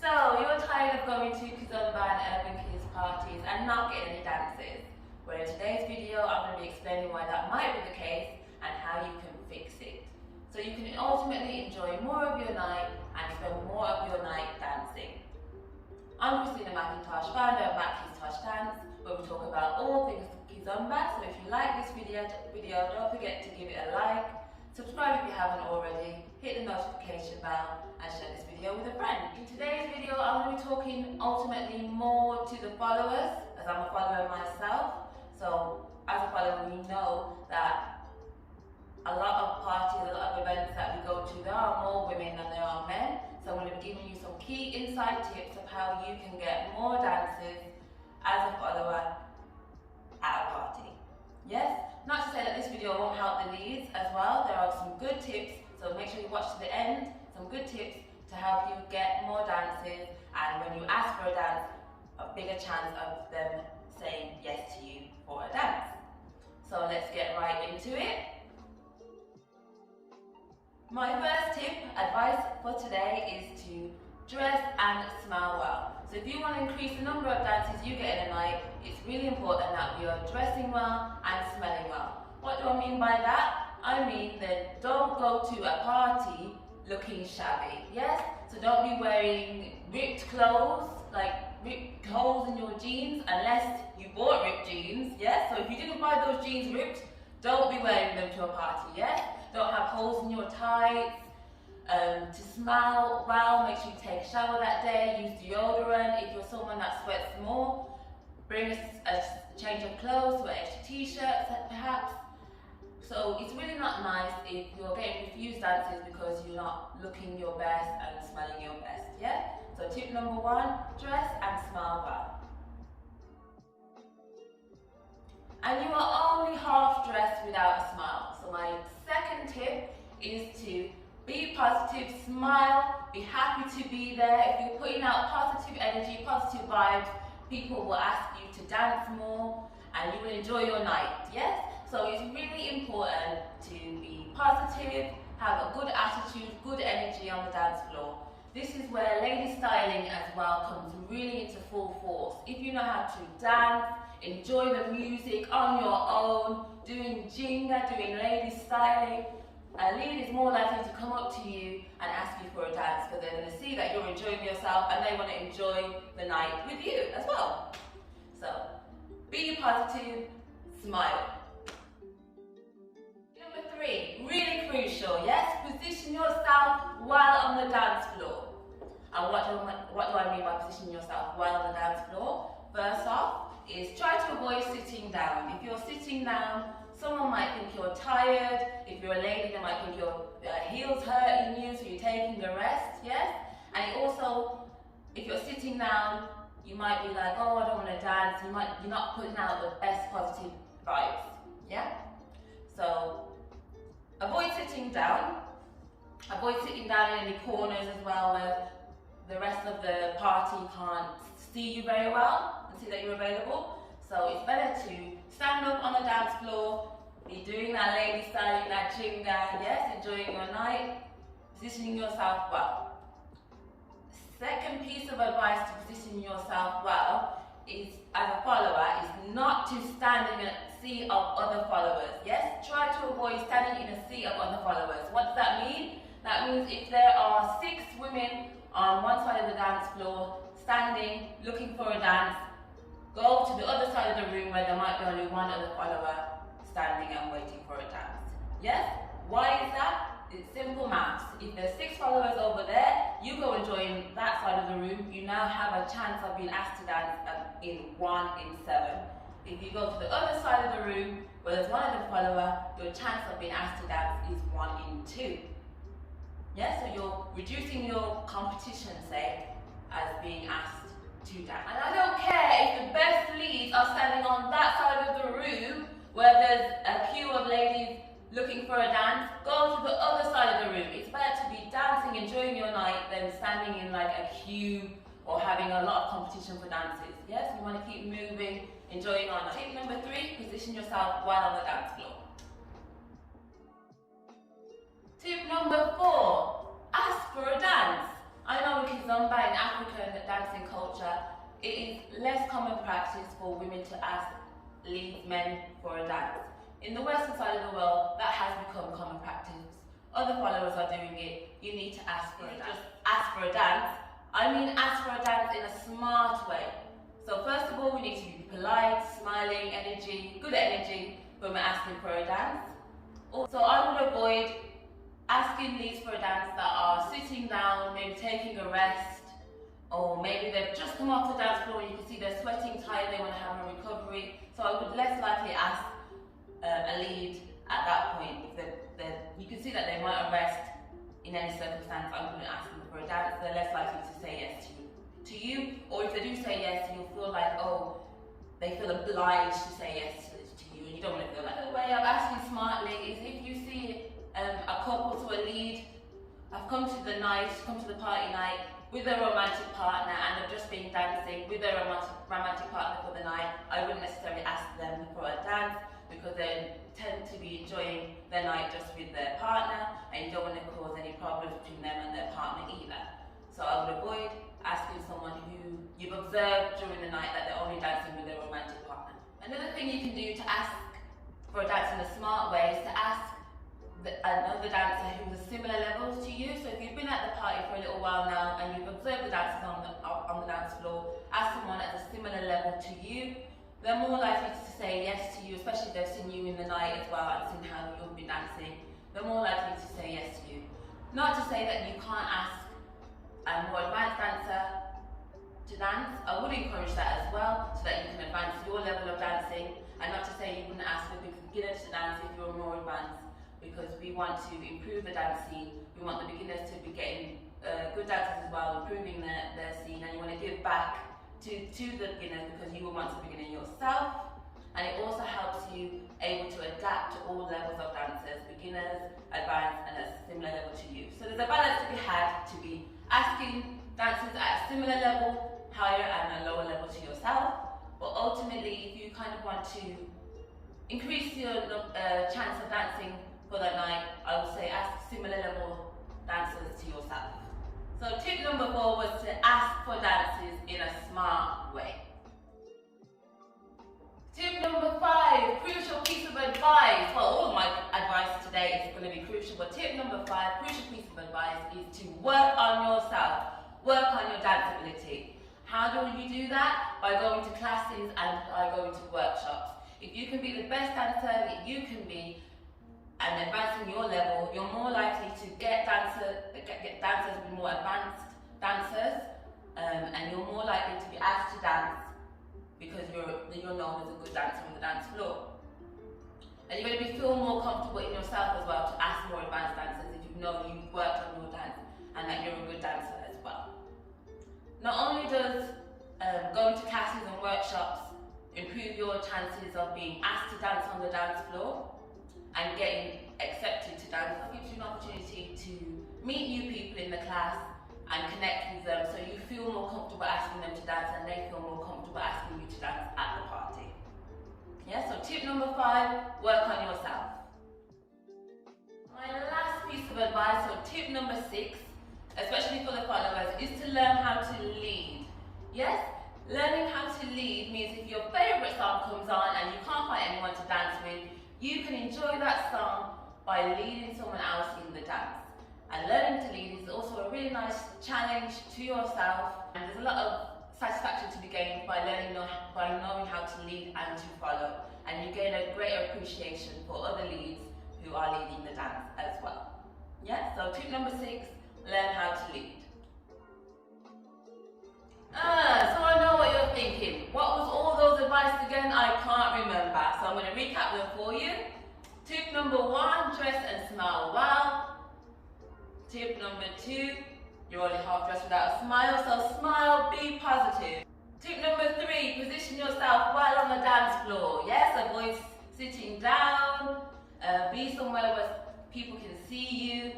So, you're tired of going to Kizomba and urban kids parties and not getting any dances? Well, in today's video, I'm going to be explaining why that might be the case and how you can fix it. So you can ultimately enjoy more of your night and spend more of your night dancing. I'm Christina, McKiztosh, founder of McKiztosh Dance, where we talk about all things Kizomba. So if you like this video, don't forget to give it a like, subscribe if you haven't already, hit the notification bell and share this video with a friend. In today's video, I'm going to be talking ultimately more to the followers, as I'm a follower myself. So as a follower, we know that a lot of parties, a lot of events that we go to, there are more women than there are men. So I'm going to be giving you some key inside tips of how you can get more dances as a follower at a party. Yes? Not to say that this video won't help the leads as well. There are some good tips, so make sure you watch to the end. Some good tips to help you get more dances, and when you ask for a dance, a bigger chance of them saying yes to you for a dance. So let's get right into it. My first tip, advice for today, is to dress and smell well. So if you want to increase the number of dances you get in a night, it's really important that we are dressing well and smelling well. What do I mean by that? I mean that don't go to a party looking shabby, yes? So don't be wearing ripped clothes, like ripped holes in your jeans, unless you bought ripped jeans, yes? So if you didn't buy those jeans ripped, don't be wearing them to a party, yes? Don't have holes in your tights. To smell well, make sure you take a shower that day, use deodorant. If you're someone that sweats more, bring a change of clothes, wear extra t-shirts perhaps. So it's really not nice if you're getting refused dances because you're not looking your best and smelling your best, yeah? So tip number one, dress and smell well. And you are only half dressed without a smile. So my second tip is to be positive, smile, be happy to be there. If you're putting out positive energy, positive vibes, people will ask you to dance more and you will enjoy your night, yes? So it's really important to be positive, have a good attitude, good energy on the dance floor. This is where lady styling as well comes really into full force. If you know how to dance, enjoy the music on your own, doing jinga, doing lady styling, a lead is more likely to come up to you and ask you for a dance because they're going to see that you're enjoying yourself and they want to enjoy the night with you as well. So, be positive, smile. Number three, really crucial, yes? Position yourself while on the dance floor. And what do I mean by positioning yourself while on the dance floor? First off, is try to avoid sitting down. If you're sitting down, someone might think you're tired. If you're a lady, they might think your heels hurting you, so you're taking a rest, yes? And also, if you're sitting down, you might be like, oh, I don't want to dance. You're not putting out the best positive vibes, yeah? So, avoid sitting down. Avoid sitting down in any corners as well where the rest of the party can't see you very well and see that you're available. So it's better to stand up on the dance floor, be doing that lady styling, that jinga, yes, enjoying your night, positioning yourself well. Second piece of advice to position yourself well is, as a follower, is not to stand in a sea of other followers, yes? Try to avoid standing in a sea of other followers. What does that mean? That means if there are 6 women on one side of the dance floor, standing, looking for a dance, go to the other side of the room where there might be only one other follower standing and waiting for a dance. Yes? Why is that? It's simple maths. If there's 6 followers over there, you go and join that side of the room, you now have a chance of being asked to dance in 1 in 7. If you go to the other side of the room where there's one other follower, your chance of being asked to dance is 1 in 2. Yeah, so you're reducing your competition, say, as being asked to dance. And I don't care if the best leads are standing on that side of the room where there's a queue of ladies looking for a dance, go to the other side of the room. It's better to be dancing, enjoying your night than standing in like a queue or having a lot of competition for dances. Yes, we want to keep moving, enjoying our night. Tip number 3, position yourself while on the dance floor. Tip number 4, ask for a dance. I know in Kizomba in Africa dancing culture, it is less common practice for women to ask lead men for a dance. In the Western side of the world, that has become common practice. Other followers are doing it. You need to ask for a dance. Just ask for a dance. I mean ask for a dance in a smart way. So first of all, we need to be polite, smiling, good energy when we're asking for a dance. Also, I would avoid asking leads for a dance that are sitting down, maybe taking a rest, or maybe they've just come off the dance floor and you can see they're sweating tired, they want to have a recovery. So I would less likely ask a lead at that point. If you can see that they might rest in any circumstance, I wouldn't ask them for a dance. They're less likely to say yes to you, or if they do say yes, you'll feel like, oh, they feel obliged to say yes to you, and you don't want to feel like that. The way of asking smartly is if you see a couple to a lead, I've come to the party night with a romantic partner and they've just been dancing with their romantic partner for the night, I wouldn't necessarily ask them for a dance because they tend to be enjoying their night just with their partner and you don't want to cause any problems between them and their partner either. So I would avoid asking someone who you've observed during the night that they're only dancing with their romantic partner. Another thing you can do to ask for a dance in a smart way is to ask another dancer who's a similar level to you. So if you've been at the party for a little while now and you've observed the dancers on the dance floor, ask someone at a similar level to you. They're more likely to say yes to you, especially if they've seen you in the night as well and seen how you've been dancing. They're more likely to say yes to you. Not to say that you can't ask a more advanced dancer to dance. I would encourage that as well, so that you can advance your level of dancing, and not to say you wouldn't ask a beginner to dance if you're more advanced, because we want to improve the dance scene. We want the beginners to be getting good dancers as well, improving their scene, and you want to give back to the beginners because you were once a beginner yourself. And it also helps you able to adapt to all levels of dancers, beginners, advanced, and at a similar level to you. So there's a balance to be had to be asking dancers at a similar level, higher and a lower level to yourself. But ultimately, if you kind of want to increase your chance of dancing for that night, I would say ask similar level dancers to yourself. So tip number 4 was to ask for dances in a smart way. Tip number 5, crucial piece of advice. Well, all of my advice today is going to be crucial, but tip number 5, crucial piece of advice is to work on yourself, work on your dance ability. How do you do that? By going to classes and by going to workshops. If you can be the best dancer that you can be and advancing your level, you're more likely to get dancers with more advanced dancers, and you're more likely to be asked to dance because you're known as a good dancer on the dance floor. And you're going to feel more comfortable in yourself as well to ask more advanced dancers if you know you've worked on your dance and that you're a good dancer as well. Not only does going to classes and workshops improve your chances of being asked to dance on the dance floor and getting accepted to dance, it gives you an opportunity to meet new people in the class and connect with them, so you feel more comfortable asking them to dance and they feel more comfortable asking you to dance at the party. Yeah, so tip number 5, work on yourself. My last piece of advice, or tip number 6, especially for the followers, is to learn how to lead. Yes, learning how to lead means if your favourite song comes on and you can't find anyone to dance with, you can enjoy that song by leading someone else in the dance. And learning to lead is also a really nice challenge to yourself, and there's a lot of satisfaction to be gained by knowing how to lead and to follow, and you gain a greater appreciation for other leads who are leading the dance as well. Yeah, so tip number 6, learn how to lead. So I know what you're thinking. What was all those advice again? I can't remember, so I'm going to recap them for you. Tip number 1, dress and smile well. Tip number 2, you're only half dressed without a smile, so smile, be positive. Tip number 3, position yourself well on the dance floor. Yes, avoid sitting down, be somewhere where people can see you,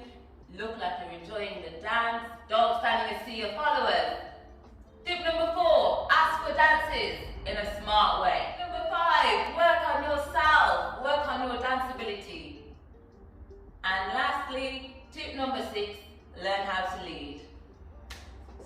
look like you're enjoying the dance, don't stand and see your followers. Tip number 4, ask for dances in a smart way. Number 5, work on yourself, work on your dance ability. And lastly, tip number 6, learn how to lead.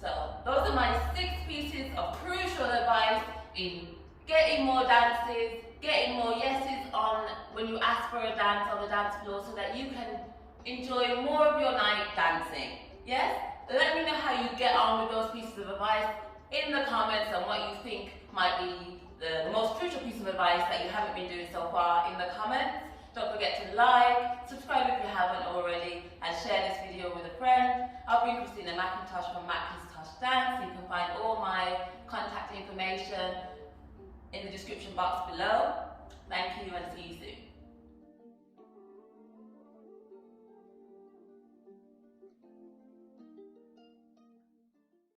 So those are my 6 pieces of crucial advice in getting more dances, getting more yeses on when you ask for a dance on the dance floor so that you can enjoy more of your night dancing. Yes? Let me know how you get on with those pieces of advice in the comments and what you think might be the most crucial piece of advice that you haven't been doing so far in the comments. Don't forget to like, subscribe if you haven't already, and share this video with a friend. I've been Christina McKiztosh from McKiztosh Dance. You can find all my contact information in the description box below. Thank you and see you soon.